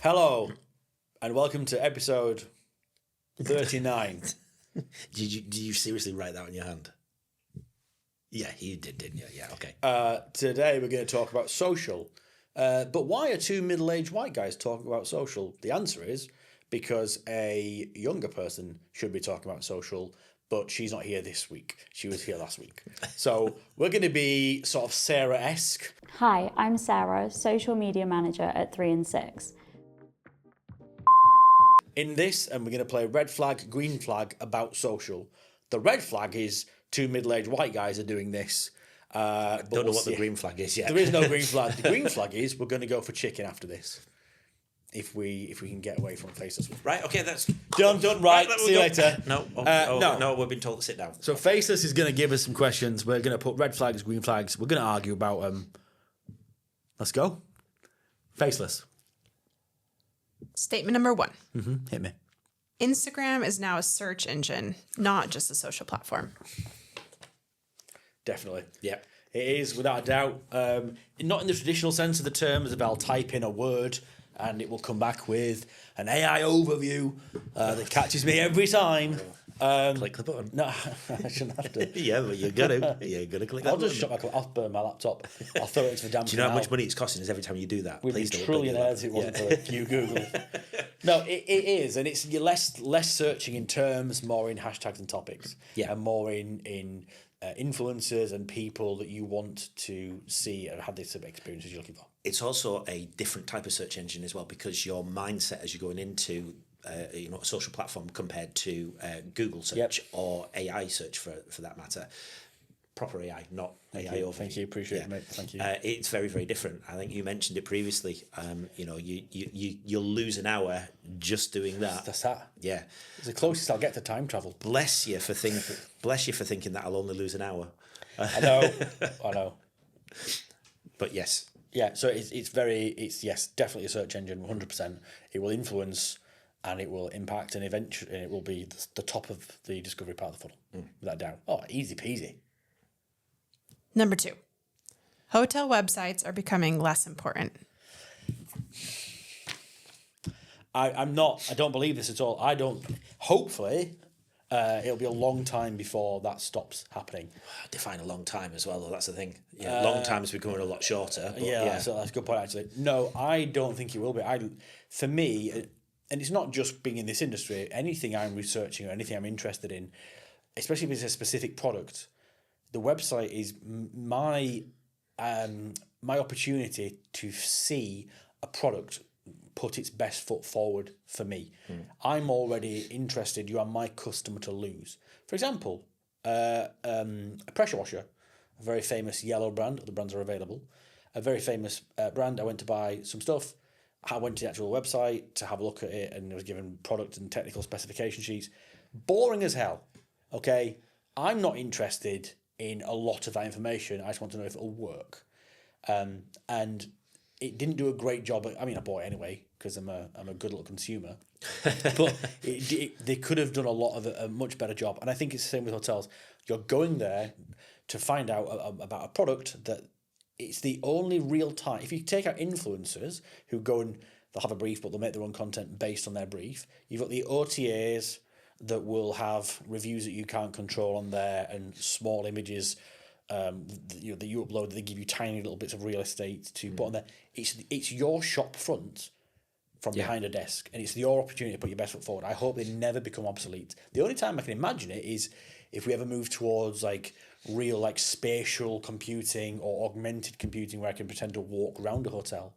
Hello, and welcome to episode 39. Did you seriously write that on your hand? Yeah, you did, didn't you? Yeah, okay. Today we're going to talk about social. But why are two middle-aged white guys talking about social? The answer is because a younger person should be talking about social, but she's not here this week. She was here last week. So we're going to be sort of Sarah-esque. Hi, I'm Sarah, social media manager at 3&6. In this, and we're going to play red flag, green flag about social. The red flag is two middle-aged white guys are doing this. Don't know what the green flag is yet. There is no green flag. The green flag is we're going to go for chicken after this. If we can get away from faceless. Right, okay, that's... Done, right, see you later. No, we've been told to sit down. So Faceless is going to give us some questions. We're going to put red flags, green flags. We're going to argue about them. Let's go. Faceless. Statement number one. Hit me. Instagram is now a search engine, not just a social platform. Definitely. Yeah. It is, without a doubt. Not in the traditional sense of the term, as if I'll type in a word and it will come back with an AI overview that catches me every time. Click the button. No, I shouldn't have to. Yeah, but you're going to click that I'll just button. I'll burn my laptop. I'll throw it into the damp. Do you know how much money it's costing us every time you do that? We'd Please be don't do that. trillionaires if it wasn't for you Google. No, it is, and it's you're less searching in terms, more in hashtags and topics, and more in influencers and people that you want to see and have this sort of experiences you're looking for. It's also a different type of search engine as well, because your mindset as you're going into a social platform compared to Google search or AI search for that matter. Proper AI, not AI over. Thank you, appreciate it, mate. Thank you. It's very, very different. I think you mentioned it previously. You'll lose an hour just doing that. That's that. Yeah, It's the closest I'll get to time travel. Bless you for thinking that I'll only lose an hour. I know. But yes. Yeah, so it's definitely a search engine, 100%. It will influence and it will impact, and eventually it will be the top of the discovery part of the funnel, without doubt. Oh, easy peasy. Number two, hotel websites are becoming less important. I don't believe this at all. Hopefully, it'll be a long time before that stops happening. Define a long time as well, though. That's the thing. Yeah, long time is becoming a lot shorter. But That's a good point, actually. No, I don't think it will be. For me, and it's not just being in this industry, anything I'm researching or anything I'm interested in, especially if it's a specific product, the website is my opportunity to see a product put its best foot forward for me. I'm already interested. You are my customer to lose. For example, a pressure washer, a very famous yellow brand. Other brands are available. A very famous brand. I went to buy some stuff. I went to the actual website to have a look at it, and I was given product and technical specification sheets. Boring as hell. Okay, I'm not interested in a lot of that information. I just want to know if it'll work. And it didn't do a great job. I bought it anyway because I'm a good little consumer. But they could have done a much better job. And I think it's the same with hotels. You're going there to find out about a product that it's the only real time. If you take out influencers who go and they'll have a brief, but they'll make their own content based on their brief. You've got the OTAs that will have reviews that you can't control on there and small images that you upload. They give you tiny little bits of real estate to put on there. It's your shop front from behind a desk, and it's your opportunity to put your best foot forward. I hope they never become obsolete. The only time I can imagine it is if we ever move towards real spatial computing or augmented computing where I can pretend to walk around a hotel.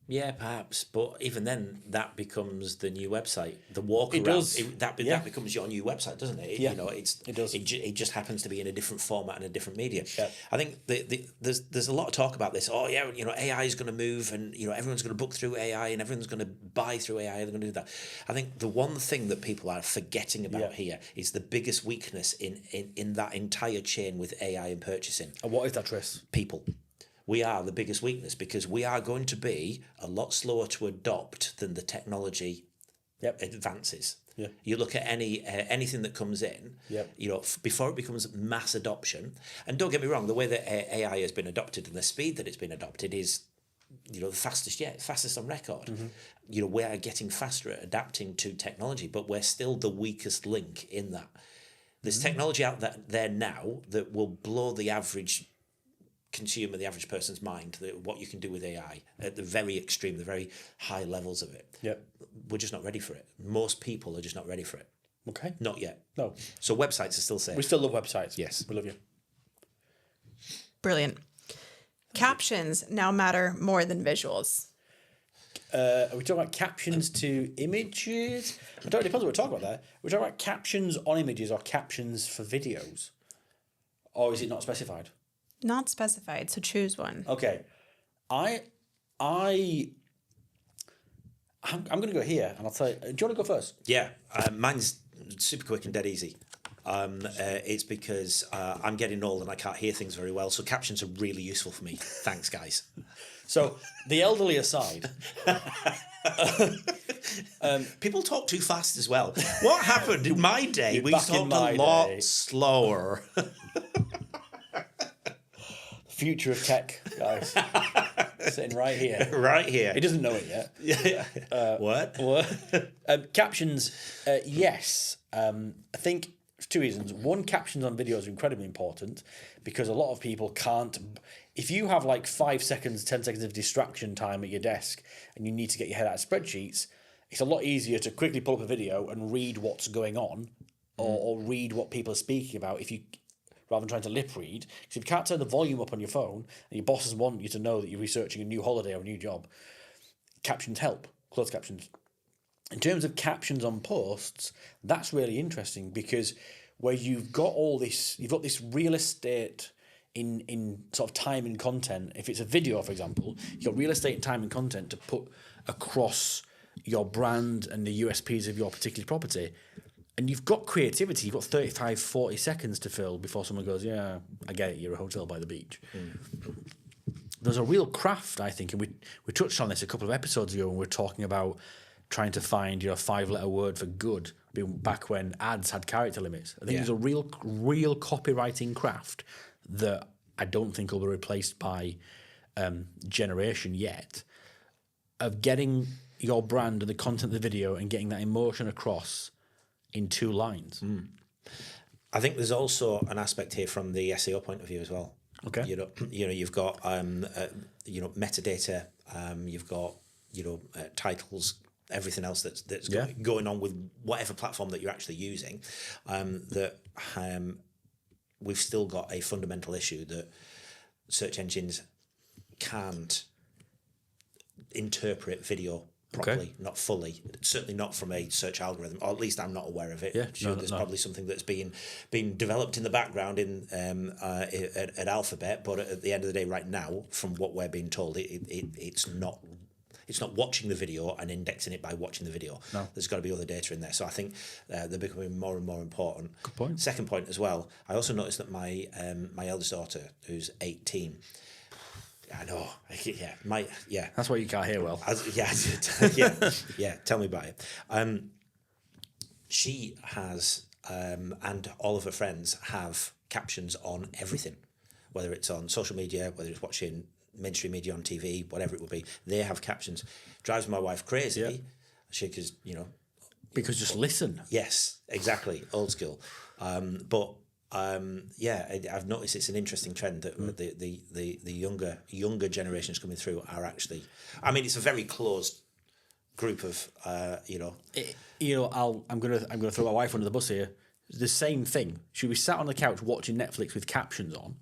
Yeah, perhaps, but even then, that becomes the new website. The walk It around does. That becomes your new website, doesn't it? It does. It just happens to be in a different format and a different medium. Yeah. I think there's a lot of talk about this. Oh yeah, AI is going to move, and everyone's going to book through AI, and everyone's going to buy through AI. They're going to do that. I think the one thing that people are forgetting about here is the biggest weakness in that entire chain with AI and purchasing. And what is that, Tris? People. We are the biggest weakness because we are going to be a lot slower to adopt than the technology advances. Yeah. You look at anything that comes in, before it becomes mass adoption, and don't get me wrong, the way that AI has been adopted and the speed that it's been adopted is the fastest on record. We are getting faster at adapting to technology, but we're still the weakest link in that. There's technology out there now that will blow the average consumer, the average person's mind, what you can do with AI at the very extreme, the very high levels of it. Yep. We're just not ready for it. Most people are just not ready for it. Okay. Not yet. No. So websites are still safe. We still love websites. Yes. We love you. Brilliant. Captions now matter more than visuals. Are we talking about captions to images? It depends what we're talking about there. We're talking about captions on images or captions for videos? Or is it not specified? Not specified, so choose one. Okay. I'm going to go here, and I'll tell you. Do you want to go first? Yeah, mine's super quick and dead easy. It's because I'm getting old and I can't hear things very well, so captions are really useful for me. Thanks, guys. So, the elderly aside, people talk too fast as well. What happened in my day? We Back in talked my a lot day. slower. future of tech, guys, sitting right here. Right here. He doesn't know it yet. What? Captions, yes. I think for two reasons. One, captions on videos are incredibly important because a lot of people can't. If you have like 5 seconds, 10 seconds of distraction time at your desk and you need to get your head out of spreadsheets, it's a lot easier to quickly pull up a video and read what's going on or read what people are speaking about rather than trying to lip read. Because if you can't turn the volume up on your phone and your bosses want you to know that you're researching a new holiday or a new job, captions help, closed captions. In terms of captions on posts, that's really interesting because where you've got this real estate in sort of time and content. If it's a video, for example, you've got real estate, time and content to put across your brand and the USPs of your particular property. And you've got creativity. You've got 35, 40 seconds to fill before someone goes, yeah, I get it, you're a hotel by the beach. There's a real craft, I think, and we touched on this a couple of episodes ago when we were talking about trying to find your 5-letter word for good, back when ads had character limits. I think there's a real copywriting craft that I don't think will be replaced by generation yet, of getting your brand and the content of the video and getting that emotion across in 2 lines. I think there's also an aspect here from the SEO point of view as well. Okay. You've got metadata, you've got titles, everything else that's going on with whatever platform that you're actually using. We've still got a fundamental issue that search engines can't interpret video properly, not fully, certainly not from a search algorithm, or at least I'm not aware of it. Yeah, there's probably something that's being developed in the background at Alphabet, but at the end of the day, right now, from what we're being told, it's not watching the video and indexing it by watching the video. No. There's got to be other data in there. So I think they're becoming more and more important. Good point. Second point as well, I also noticed that my eldest daughter, who's 18, I know. That's why you can't hear well. Tell me about it. She has, and all of her friends have captions on everything, whether it's on social media, whether it's watching mainstream media on TV, whatever it will be. They have captions. Drives my wife crazy. Yeah. Because just listen. Yes, exactly. Old school. I've noticed it's an interesting trend that the younger generations coming through are actually. I mean, it's a very closed group of I'm gonna throw my wife under the bus here. The same thing. She'll be sat on the couch watching Netflix with captions on,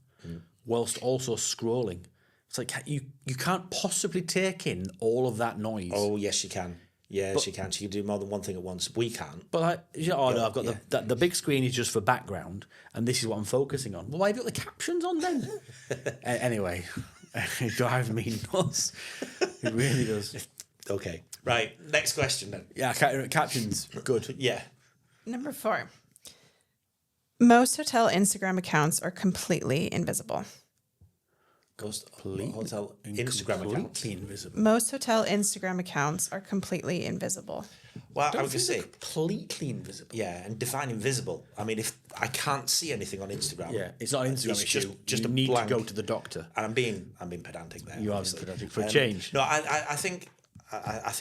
whilst also scrolling. It's like you can't possibly take in all of that noise. Oh yes, she can. Yeah, she can. She can do more than one thing at once. We can't. But I've got the big screen is just for background, and this is what I'm focusing on. Well, why have you got the captions on then? Anyway, it drives me nuts. It really does. Okay. Right. Next question then. Yeah, captions. Good. Yeah. Number 4. Most hotel Instagram accounts are completely invisible. Hotel Instagram accounts. Invisible. Most hotel Instagram accounts are completely invisible. Well, I would just say completely invisible. Yeah, and define invisible. I mean, if I can't see anything on Instagram. Yeah, it's not an Instagram It's issue. just you a need blank. to go to the doctor. And I'm being pedantic there. You are obviously. pedantic for a change. No, I think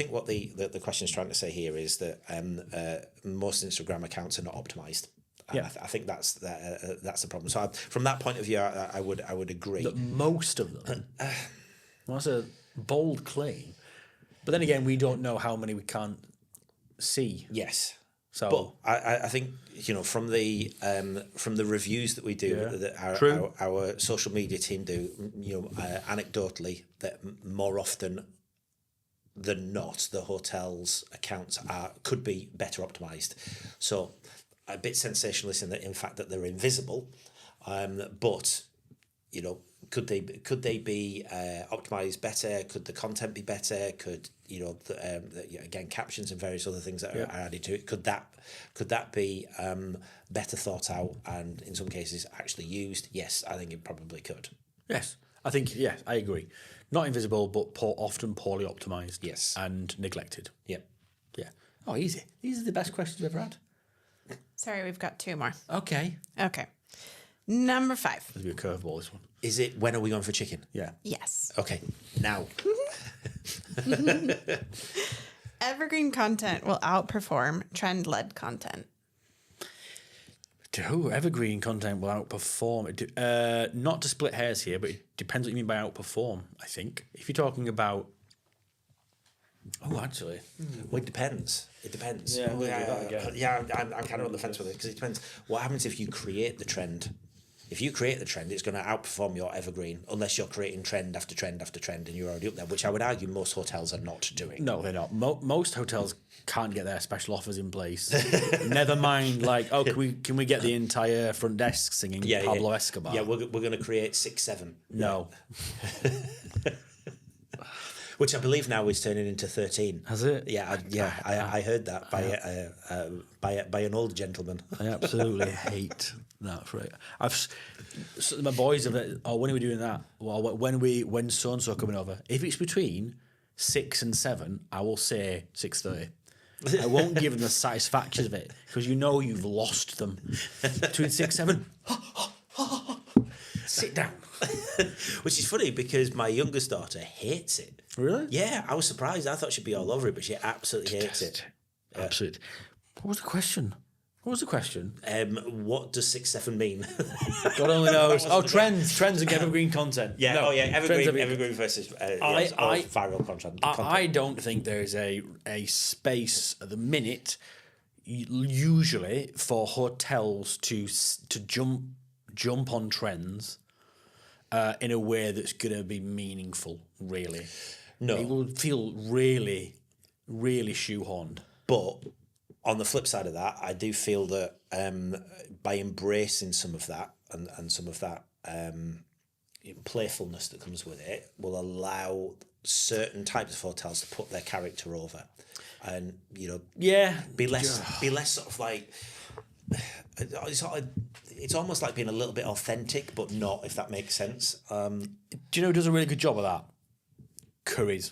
what the question is trying to say here is that most Instagram accounts are not optimized. Yeah. I think that's the problem. So from that point of view, I would agree. That most of them. Well, that's a bold claim. But then again, we don't know how many we can't see. Yes. So, but I think from the reviews that we do, that our social media team do, anecdotally, that more often than not, the hotel's accounts could be better optimized. So a bit sensationalist in fact that they're invisible, but could they be optimized better? Could the content be better? Could again, captions and various other things that are added to it, could that be better thought out and in some cases actually used? Yes, I think it probably could. Yes, I think, I agree. Not invisible, but often poorly optimized. Yes. And neglected. Yep. Yeah. Oh, easy. These are the best questions we've ever had. Sorry, we've got 2 more. Okay. Okay. Number 5. There's a curveball, this one. Is it when are we going for chicken? Yeah. Yes. Okay, now. Evergreen content will outperform trend-led content. Evergreen content will outperform. Not to split hairs here, but it depends what you mean by outperform, I think. If you're talking about... Oh, actually. Well, it depends. It depends. Yeah, we'll do that again. I'm kind of on the fence with it because it depends. What happens if you create the trend? If you create the trend, it's going to outperform your evergreen unless you're creating trend after trend after trend and you're already up there, which I would argue most hotels are not doing. No, they're not. Most hotels can't get their special offers in place. Never mind, can we get the entire front desk singing Pablo Escobar? Yeah, we're going to create 6, 7. No. Which I believe now is turning into 13. Has it? Yeah, I heard that by an old gentleman. I absolutely hate that phrase. My boys have. When are we doing that? Well, when so and so coming over. If it's between 6 and 7, I will say 6:30. I won't give them the satisfaction of it because you've lost them. Between 6 and 7, sit down. Which is funny because my youngest daughter hates it. Really? Yeah, I was surprised. I thought she'd be all over it, but she absolutely hates it. Absolutely. What was the question? What does 6, 7 mean? God only knows. Trends and evergreen content. Yeah. No, evergreen versus viral content. I don't think there is a space at the minute, usually, for hotels to jump on trends in a way that's going to be meaningful. Really, no. It will feel really, really shoehorned. But on the flip side of that, I do feel that by embracing some of that and some of that playfulness that comes with it will allow certain types of hotels to put their character over, and be less sort of like. It's almost like being a little bit authentic, but not, if that makes sense. Do you know who does a really good job of that? Currys.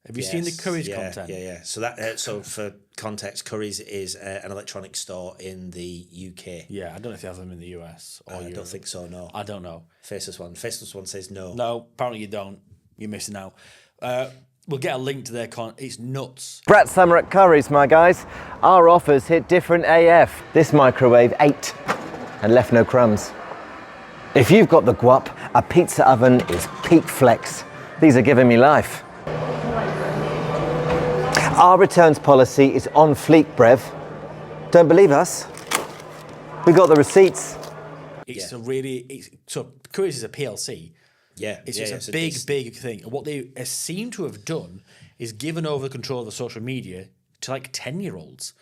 Have you seen the Currys content? Yeah. So so for context, Currys is an electronic store in the UK. Yeah, I don't know if they have them in the US or I don't think so. No, I don't know. Faceless one says no. No, apparently you don't. You're missing out. We'll get a link to their It's nuts. Brett Summer at Curry's, my guys. Our offers hit different AF. This microwave ate and left no crumbs. If you've got the guap, a pizza oven is peak flex. These are giving me life. Our returns policy is on fleek, Brev. Don't believe us? We got the receipts. So Currys is a PLC. Yeah, it's a big thing. And what they seem to have done is given over control of the social media to 10-year-olds.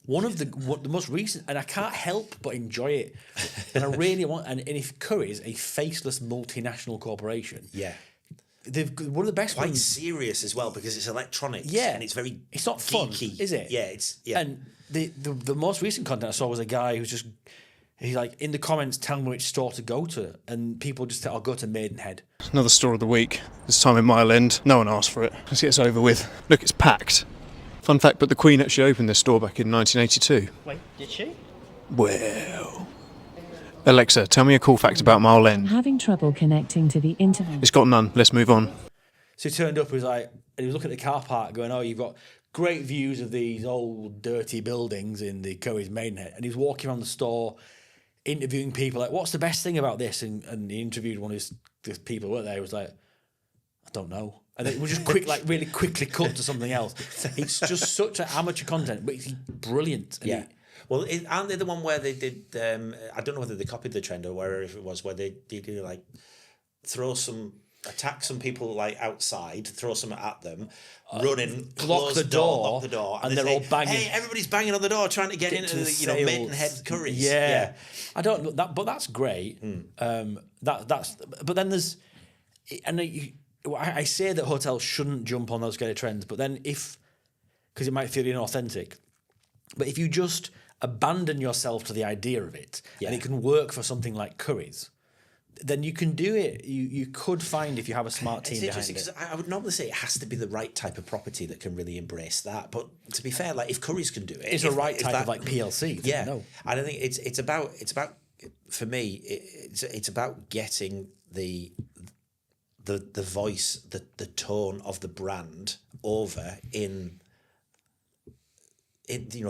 One of the most recent, and I can't help but enjoy it. And I really want. And if Currys, a faceless multinational corporation, they've got one of the best quite ones. Serious as well because it's electronics. Yeah, and it's very. It's not geeky. Fun, is it? Yeah, And the most recent content I saw was a guy who's just. He's in the comments telling me which store to go to, and people just say, I'll go to Maidenhead. Another store of the week. This time in Mile End. No one asked for it. Let's get this over with. Look, it's packed. Fun fact, but the Queen actually opened this store back in 1982. Wait, did she? Well, Alexa, tell me a cool fact about Mile I'm End. having trouble connecting to the internet. It's got none. Let's move on. So he turned up, he was like, and he was looking at the car park going, oh, you've got great views of these old dirty buildings in the Curry's Maidenhead. And he was walking around the store, interviewing people, like, what's the best thing about this? And he interviewed one of his people who worked there. He was like, I don't know. And it was just quick, like really quickly cut to something else. It's just such an amateur content, but it's brilliant. And Yeah. Well, aren't they the one where they did, I don't know whether they copied the trend or wherever it was, where they did like attack some people like outside, throw something at them, run in, lock the door, and they're all banging. Hey, everybody's banging on the door trying to get into the Maidenhead Curries. Yeah. I don't know that, but that's great. That's but then there's, and I say that hotels shouldn't jump on those kind of trends, but then because it might feel inauthentic, but if you just abandon yourself to the idea of it, and it can work for something like Curry's, then you can do it. You could find, if you have a smart team behind it. Because I would normally say it has to be the right type of property that can really embrace that. But to be fair, like if Curry's can do it, It's the right type of like PLC. Yeah, No. I don't think it's about for me. It's about getting the voice, the tone of the brand over in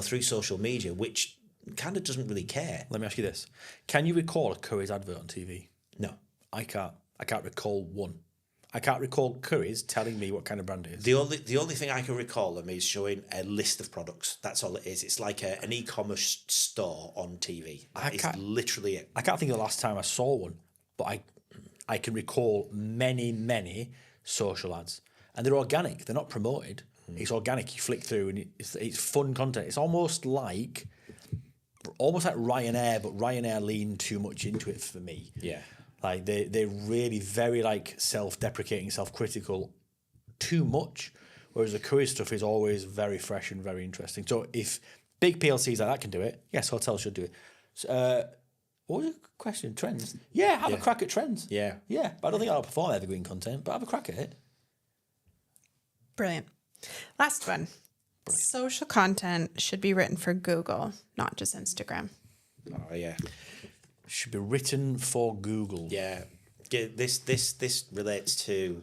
through social media, which kind of doesn't really care. Let me ask you this: can you recall a Curry's advert on TV? No. I can't. I can't recall one. I can't recall Curry's telling me what kind of brand it is. The only thing I can recall them is showing a list of products. That's all it is. It's like an e-commerce store on TV. That is literally it. I can't think of the last time I saw one, but I can recall many social ads, and they're organic. They're not promoted. It's organic. You flick through, and it's fun content. It's almost like Ryanair, but Ryanair leaned too much into it for me. Yeah. Like they're really very like self-deprecating, self-critical, too much. Whereas the Curry stuff is always very fresh and very interesting. So if big PLCs like that can do it, yes, hotels should do it. So, what was your question? Trends? Yeah, have a crack at trends. Yeah. Yeah, but I don't think I'll perform evergreen content, but have a crack at it. Brilliant. Last one. Social content should be written for Google, not just Instagram. Oh yeah. Should be written for Google. Yeah. This relates to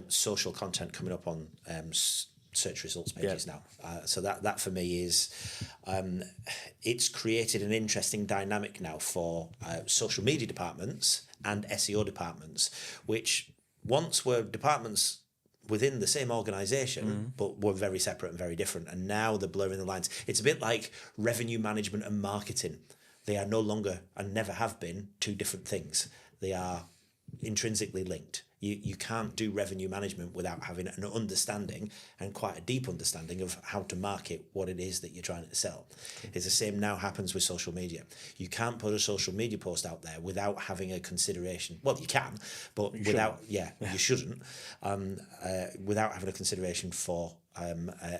social content coming up on search results pages now. So that for me is it's created an interesting dynamic now for social media departments and SEO departments, which once were departments within the same organisation, but were very separate and very different. And now they're blurring the lines. It's a bit like revenue management and marketing. They are no longer, and never have been, two different things. They are intrinsically linked. You can't do revenue management without having an understanding, and quite a deep understanding, of how to market what it is that you're trying to sell. It's the same now happens with social media. You can't put a social media post out there without having a consideration. Well, you can, but you shouldn't. Without having a consideration for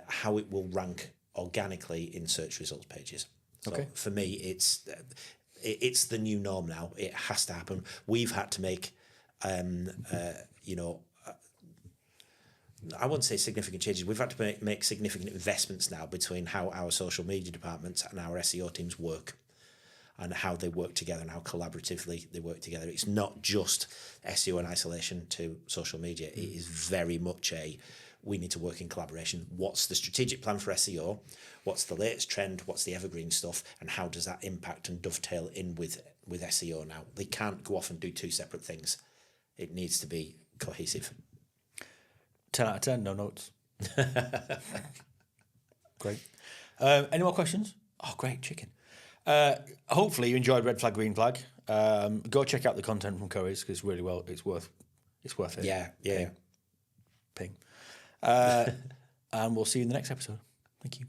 how it will rank organically in search results pages. So for me, it's the new norm now. It has to happen. We've had to make I wouldn't say significant changes. We've had to make significant investments now between how our social media departments and our SEO teams work, and how they work together, and how collaboratively they work together. It's not just SEO in isolation to social media. It is very much we need to work in collaboration. What's the strategic plan for SEO? What's the latest trend? What's the evergreen stuff? And how does that impact and dovetail in with SEO now? They can't go off and do two separate things. It needs to be cohesive. 10 out of 10, no notes. Great. Any more questions? Oh, great, chicken. Hopefully you enjoyed Red Flag, Green Flag. Go check out the content from Curry's, because it's worth it. Yeah. Ping. And we'll see you in the next episode. Thank you.